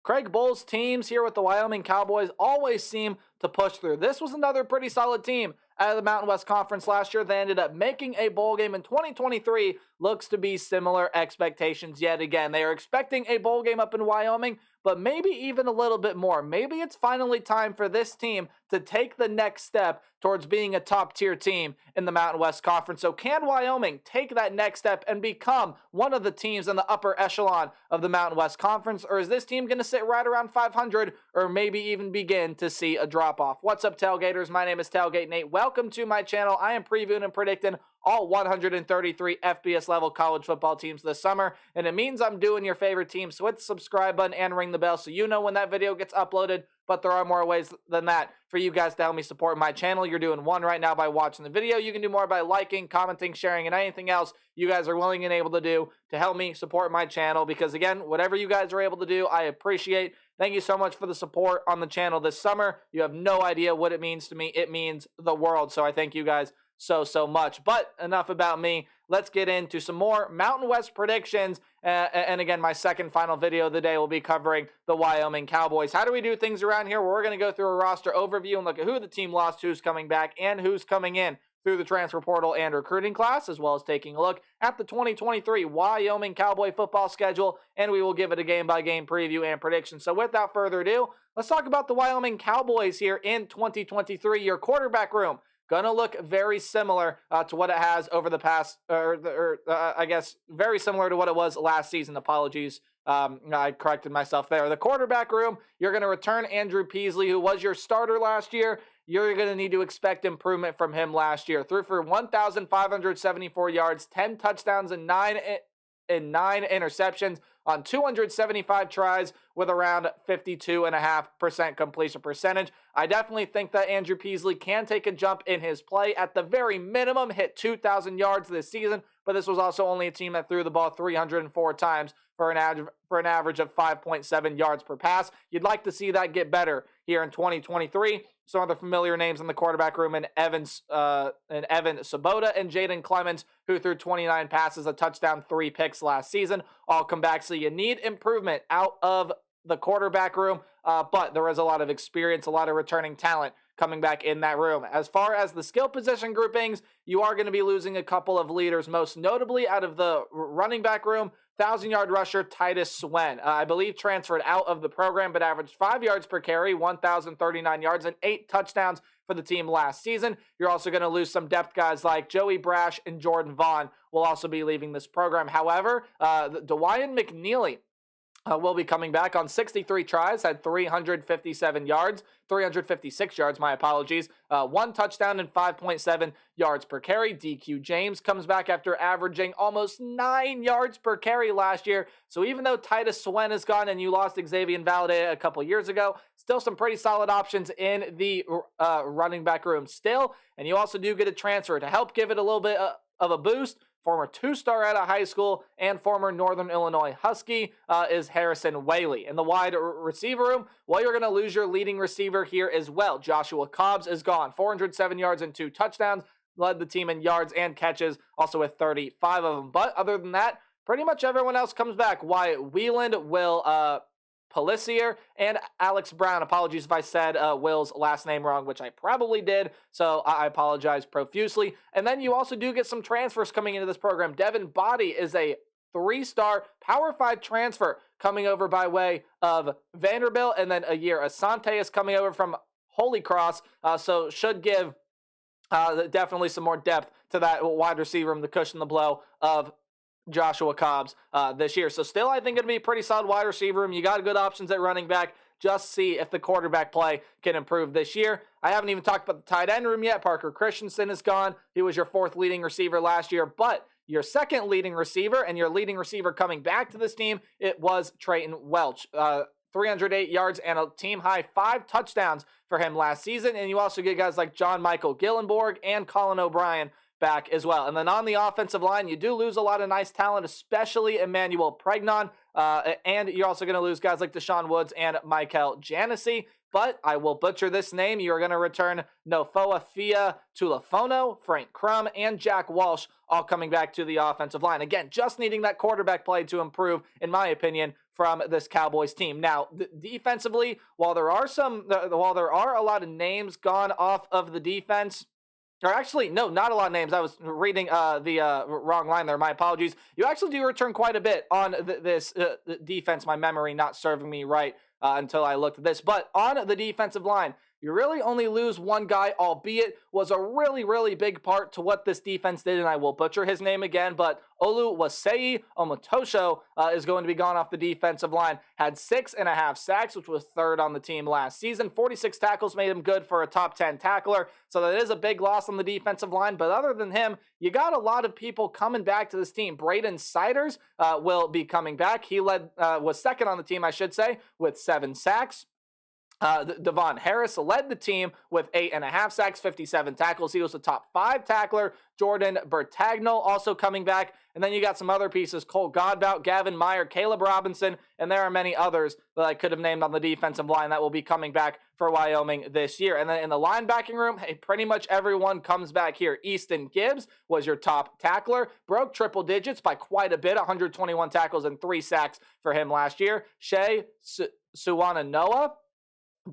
Craig Bohl's teams here with the Wyoming Cowboys always seem to push through. This was another pretty solid team out of the Mountain West Conference last year. They ended up making a bowl game in 2023. Looks to be similar expectations yet again. They are expecting a bowl game up in Wyoming, but maybe even a little bit more. Maybe it's finally time for this team to take the next step towards being a top-tier team in the Mountain West Conference. So can Wyoming take that next step and become one of the teams in the upper echelon of the Mountain West Conference? Or is this team going to sit right around 500 or maybe even begin to see a drop-off? What's up, Tailgaters? My name is Tailgate Nate. Welcome to my channel. I am previewing and predicting all 133 FBS level college football teams this summer, and it means I'm doing your favorite team, so hit the subscribe button and ring the bell so you know when that video gets uploaded. But there are more ways than that for you guys to help me support my channel. You're doing one right now by watching the video. You can do more by liking, commenting, sharing, and anything else you guys are willing and able to do to help me support my channel, because again, whatever you guys are able to do, I appreciate. Thank you so much for the support on the channel this summer. You have no idea what it means to me. It means the world, so I thank you guys so much. But enough about me. Let's get into some more Mountain West predictions. And again, my second final video of the day will be covering the Wyoming Cowboys. How do we do things around here? We're going to go through a roster overview and look at who the team lost, who's coming back, and who's coming in through the transfer portal and recruiting class, as well as taking a look at the 2023 Wyoming Cowboy football schedule, and we will give it a game-by-game preview and prediction. So without further ado, let's talk about the Wyoming Cowboys here in 2023. Your quarterback room going to look very similar to what it has over the past, I guess, very similar to what it was last season. Apologies. I corrected myself there. The quarterback room, you're going to return Andrew Peasley, who was your starter last year. You're going to need to expect improvement from him last year. Threw for 1,574 yards, 10 touchdowns, and 9 interceptions on 275 tries with around 52.5% completion percentage. I definitely think that Andrew Peasley can take a jump in his play. At the very minimum, hit 2,000 yards this season, but this was also only a team that threw the ball 304 times for an average of 5.7 yards per pass. You'd like to see that get better here in 2023. Some other familiar names in the quarterback room in Evan Sabota and Jaden Clemens, who threw 29 passes, a touchdown, 3 picks last season. All come back, so you need improvement out of the quarterback room, but there is a lot of experience, a lot of returning talent coming back in that room. As far as the skill position groupings, you are going to be losing a couple of leaders, most notably out of the running back room. 1,000-yard rusher Titus Swen, I believe transferred out of the program, but averaged 5 yards per carry, 1,039 yards, and 8 touchdowns for the team last season. You're also going to lose some depth guys like Joey Brash and Jordan Vaughn will also be leaving this program. However, Dwyan McNeely will be coming back on 63 tries, had 356 yards, my apologies, 1 touchdown and 5.7 yards per carry. DQ James comes back after averaging almost 9 yards per carry last year. So even though Titus Swen is gone and you lost Xavier Valade a couple years ago, still some pretty solid options in the running back room still. And you also do get a transfer to help give it a little bit of a boost. Former 2-star out of high school and former Northern Illinois Husky is Harrison Whaley. In the wide receiver room, well, you're going to lose your leading receiver here as well. Joshua Cobbs is gone. 407 yards and 2 touchdowns. Led the team in yards and catches, also with 35 of them. But other than that, pretty much everyone else comes back. Wyatt Wieland, Will Pelissier, and Alex Brown. Apologies if I said Will's last name wrong, which I probably did, so I apologize profusely. And then you also do get some transfers coming into this program. Devin Body is a 3-star Power 5 transfer coming over by way of Vanderbilt, and then Ayir Asante is coming over from Holy Cross, so should give definitely some more depth to that wide receiver room to cushion the blow of Joshua Cobbs this year. So still, I think it'll be a pretty solid wide receiver room. You got good options at running back. Just see if the quarterback play can improve this year. I haven't even talked about the tight end room yet. Parker Christensen is gone. He was your 4th leading receiver last year, but your 2nd leading receiver and your leading receiver coming back to this team, it was Trayton Welch. 308 yards and a team-high 5 touchdowns for him last season. And you also get guys like John Michael Gillenborg and Colin O'Brien back as well. And then on the offensive line, you do lose a lot of nice talent, especially Emmanuel Pregnon. And you're also going to lose guys like Deshaun Woods and Michael Janessi. But I will butcher this name. You are going to return Nofoa Fia Tulafono, Frank Crum, and Jack Walsh, all coming back to the offensive line. Again, just needing that quarterback play to improve, in my opinion, from this Cowboys team. Now, defensively, while there are a lot of names gone off of the defense, or actually, no, not a lot of names. I was reading the wrong line there. My apologies. You actually do return quite a bit on this defense. My memory not serving me right until I looked at this. But on the defensive line, you really only lose one guy, albeit was a really, really big part to what this defense did, and I will butcher his name again, but Oluwaseyi Omotosho is going to be gone off the defensive line. Had 6.5 sacks, which was third on the team last season. 46 tackles made him good for a top 10 tackler, so that is a big loss on the defensive line, but other than him, you got a lot of people coming back to this team. Braden Siders will be coming back. He was second on the team, I should say, with 7 sacks. Devon Harris led the team with 8.5 sacks, 57 tackles. He was the top 5 tackler. Jordan Bertagnol also coming back. And then you got some other pieces. Cole Godbout, Gavin Meyer, Caleb Robinson, and there are many others that I could have named on the defensive line that will be coming back for Wyoming this year. And then in the linebacking room, hey, pretty much everyone comes back here. Easton Gibbs was your top tackler. Broke triple digits by quite a bit, 121 tackles and 3 sacks for him last year. Shea Suwananoa,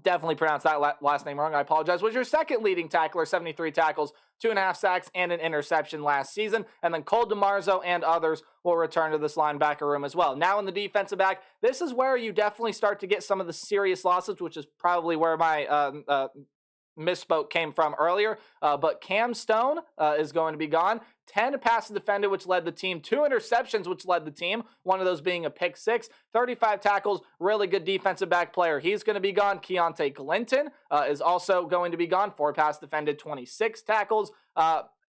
definitely pronounced that last name wrong, I apologize, was your second leading tackler, 73 tackles, 2.5 sacks, and an interception last season. And then Cole DeMarzo and others will return to this linebacker room as well. Now in the defensive back, this is where you definitely start to get some of the serious losses, which is probably where my misspoke came from earlier, but Cam Stone is going to be gone. 10 passes defended, which led the team. 2 interceptions, which led the team. One of those being a pick 6. 35 tackles, really good defensive back player. He's going to be gone. Keontae Glinton is also going to be gone. 4 passes defended, 26 tackles.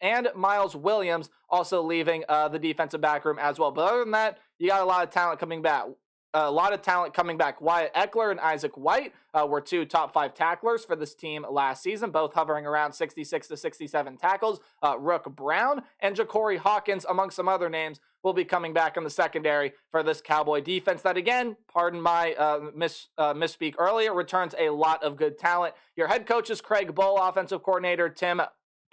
And Miles Williams also leaving the defensive back room as well. But other than that, you got a lot of talent coming back. Wyatt Eckler and Isaac White were 2 top 5 tacklers for this team last season, both hovering around 66 to 67 tackles. Rook Brown and Ja'Cory Hawkins, among some other names, will be coming back in the secondary for this Cowboy defense that, again, pardon my misspeak earlier, returns a lot of good talent. Your head coach is Craig Bohl, offensive coordinator Tim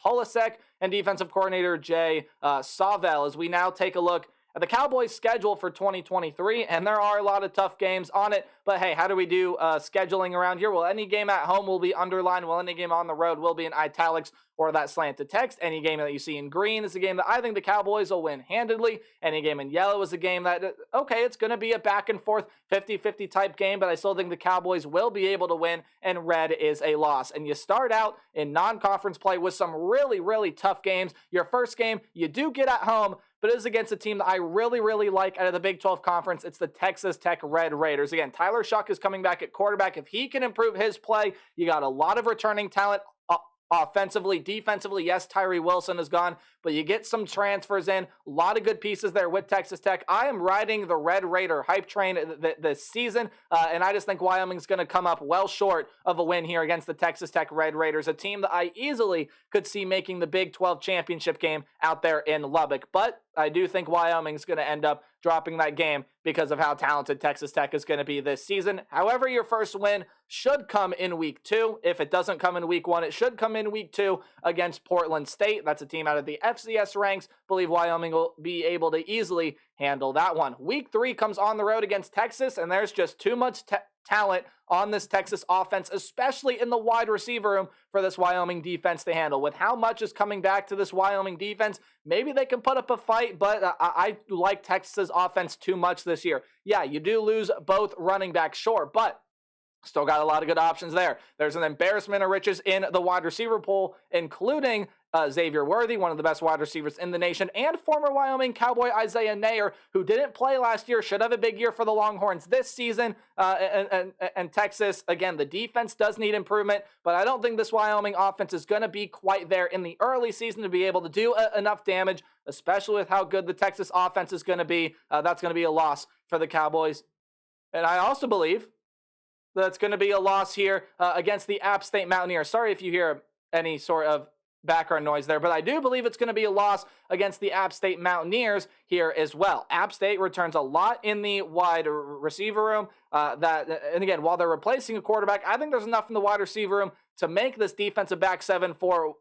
Polasek, and defensive coordinator Jay Savell. As we now take a look at the Cowboys' schedule for 2023, and there are a lot of tough games on it, but hey, how do we do scheduling around here? Well, any game at home will be underlined, while any game on the road will be in italics or that slanted text. Any game that you see in green is a game that I think the Cowboys will win handedly. Any game in yellow is a game that, okay, it's going to be a back and forth 50-50 type game, but I still think the Cowboys will be able to win, and red is a loss. And you start out in non-conference play with some really, really tough games. Your first game, you do get at home, but it is against a team that I really, really like out of the Big 12 Conference. It's the Texas Tech Red Raiders. Again, Tyler Shuck is coming back at quarterback. If he can improve his play, you got a lot of returning talent offensively. Defensively, yes, Tyree Wilson is gone, but you get some transfers in. A lot of good pieces there with Texas Tech. I am riding the Red Raider hype train this season, and I just think Wyoming's going to come up well short of a win here against the Texas Tech Red Raiders, a team that I easily could see making the Big 12 championship game out there in Lubbock. But I do think Wyoming's going to end up dropping that game because of how talented Texas Tech is going to be this season. However, your first win should come in week 2. If it doesn't come in week 1, it should come in week 2 against Portland State. That's a team out of the FCS ranks. Believe Wyoming will be able to easily handle that one. Week 3 comes on the road against Texas, and there's just too much talent on this Texas offense, especially in the wide receiver room for this Wyoming defense to handle. With how much is coming back to this Wyoming defense, maybe they can put up a fight, but I like Texas's offense too much this year. Yeah, you do lose both running backs, sure, but still got a lot of good options there. There's an embarrassment of riches in the wide receiver pool, including Xavier Worthy, one of the best wide receivers in the nation, and former Wyoming Cowboy Isaiah Nair, who didn't play last year, should have a big year for the Longhorns this season. And Texas, again, the defense does need improvement, but I don't think this Wyoming offense is going to be quite there in the early season to be able to do enough damage, especially with how good the Texas offense is going to be. That's going to be a loss for the Cowboys. And I also believe that's going to be a loss here against the App State Mountaineers. Sorry if you hear any sort of background noise there, but I do believe it's going to be a loss against the App State Mountaineers here as well. App State returns a lot in the wide receiver room. And again, while they're replacing a quarterback, I think there's enough in the wide receiver room to make this defensive back seven for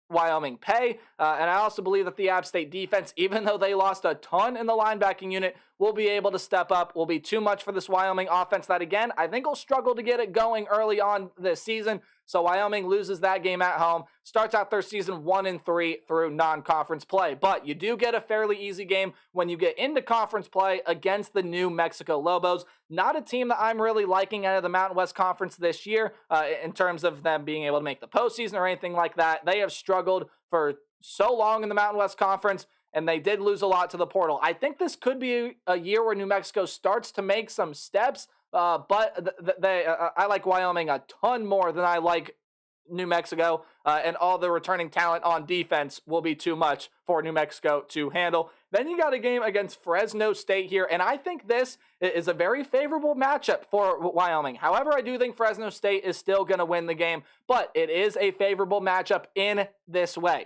Wyoming pay. And I also believe that the App State defense, even though they lost a ton in the linebacking unit, will be able to step up, will be too much for this Wyoming offense that, again, I think will struggle to get it going early on this season. So Wyoming loses that game at home, starts out their season 1-3 through non-conference play. But you do get a fairly easy game when you get into conference play against the New Mexico Lobos. Not a team that I'm really liking out of the Mountain West Conference this year in terms of them being able to make the postseason or anything like that. They have struggled for so long in the Mountain West Conference, and they did lose a lot to the portal. I think this could be a year where New Mexico starts to make some steps, but I like Wyoming a ton more than I like New Mexico, and all the returning talent on defense will be too much for New Mexico to handle. Then you got a game against Fresno State here, and I think this is a very favorable matchup for Wyoming. However, I do think Fresno State is still going to win the game, but it is a favorable matchup in this way.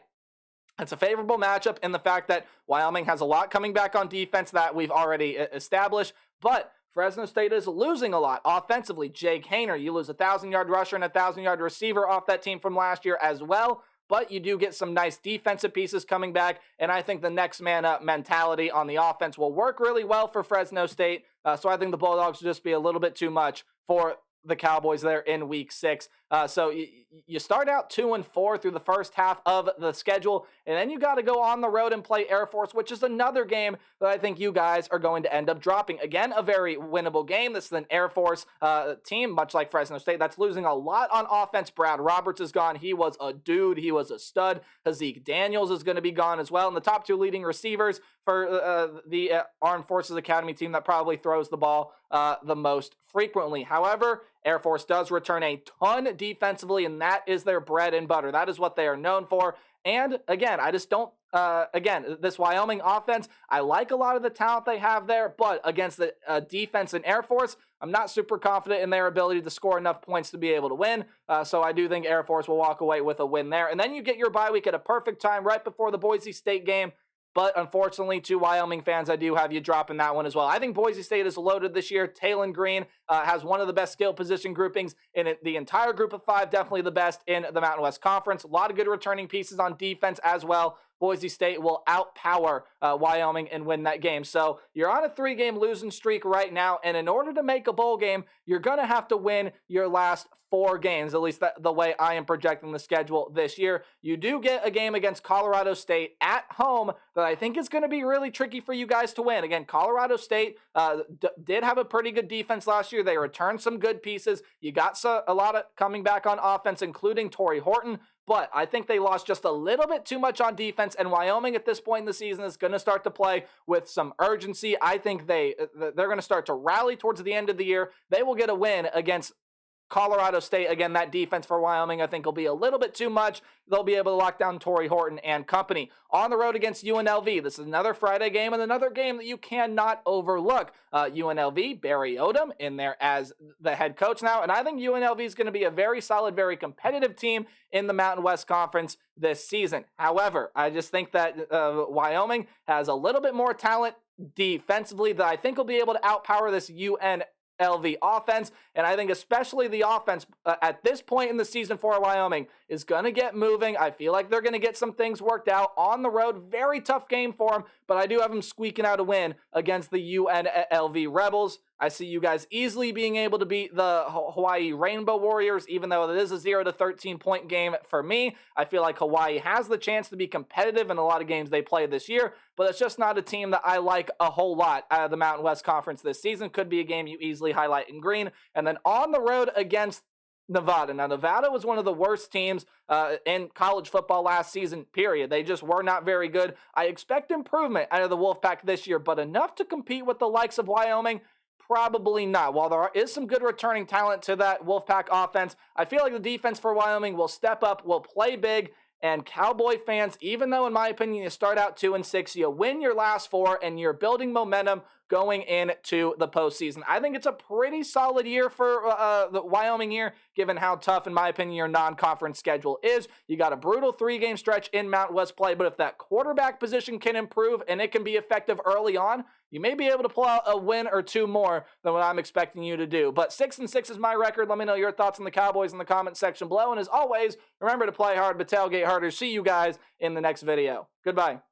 It's a favorable matchup in the fact that Wyoming has a lot coming back on defense that we've already established, but Fresno State is losing a lot offensively. Jake Hayner, you lose a 1,000-yard rusher and a 1,000-yard receiver off that team from last year as well, but you do get some nice defensive pieces coming back, and I think the next man up mentality on the offense will work really well for Fresno State, so I think the Bulldogs will just be a little bit too much for the Cowboys there in week 6. So you start out 2-4 through the first half of the schedule, and then you got to go on the road and play Air Force, which is another game that I think you guys are going to end up dropping. Again, a very winnable game. This is an Air Force team, much like Fresno State, that's losing a lot on offense. Brad Roberts is gone. He was a dude. He was a stud. Hazik Daniels is going to be gone as well. And the top two leading receivers for the Armed Forces Academy team that probably throws the ball the most frequently. However, Air Force does return a ton defensively, and that is their bread and butter. That is what they are known for. And again, I just don't, this Wyoming offense, I like a lot of the talent they have there, but against the defense in Air Force, I'm not super confident in their ability to score enough points to be able to win. So I do think Air Force will walk away with a win there. And then you get your bye week at a perfect time right before the Boise State game. But unfortunately, to Wyoming fans, I do have you dropping that one as well. I think Boise State is loaded this year. Talon Green has one of the best skill position groupings in the entire group of 5, definitely the best in the Mountain West Conference. A lot of good returning pieces on defense as well. Boise State will outpower Wyoming and win that game. So you're on a 3-game losing streak right now, and in order to make a bowl game, you're going to have to win your last 4 games, at least the way I am projecting the schedule this year. You do get a game against Colorado State at home that I think is going to be really tricky for you guys to win. Again, Colorado State did have a pretty good defense last year. They returned some good pieces. You got a lot of coming back on offense, including Torrey Horton. But I think they lost just a little bit too much on defense, and Wyoming at this point in the season is going to start to play with some urgency. I think they're going to start to rally towards the end of the year. They will get a win against Colorado State. Again, that defense for Wyoming I think will be a little bit too much. They'll be able to lock down Torrey Horton and company. On the road against UNLV. This is another Friday game and another game that you cannot overlook. UNLV, Barry Odom in there as the head coach now, and I think UNLV is going to be a very solid, very competitive team in the Mountain West Conference this season. However, I just think that Wyoming has a little bit more talent defensively that I think will be able to outpower this UNLV offense, and I think especially the offense at this point in the season for Wyoming is going to get moving. I feel like they're going to get some things worked out on the road. Very tough game for them, but I do have them squeaking out a win against the UNLV Rebels. I see you guys easily being able to beat the Hawaii Rainbow Warriors, even though it is a 0-13 point game for me. I feel like Hawaii has the chance to be competitive in a lot of games they play this year, but it's just not a team that I like a whole lot out of the Mountain West Conference this season. Could be a game you easily highlight in green. And then on the road against Nevada. Now, Nevada was one of the worst teams in college football last season, period. They just were not very good. I expect improvement out of the Wolfpack this year, but enough to compete with the likes of Wyoming? Probably not. While there is some good returning talent to that Wolfpack offense, I feel like the defense for Wyoming will step up, will play big, and Cowboy fans, even though in my opinion you start out 2-6, you win your last 4, and you're building momentum going into the postseason. I think it's a pretty solid year for the Wyoming year, given how tough, in my opinion, your non-conference schedule is. You got a brutal 3-game stretch in Mountain West play, but if that quarterback position can improve and it can be effective early on, you may be able to pull out a win or two more than what I'm expecting you to do. But 6-6 is my record. Let me know your thoughts on the Cowboys in the comment section below. And as always, remember to play hard, but tailgate harder. See you guys in the next video. Goodbye.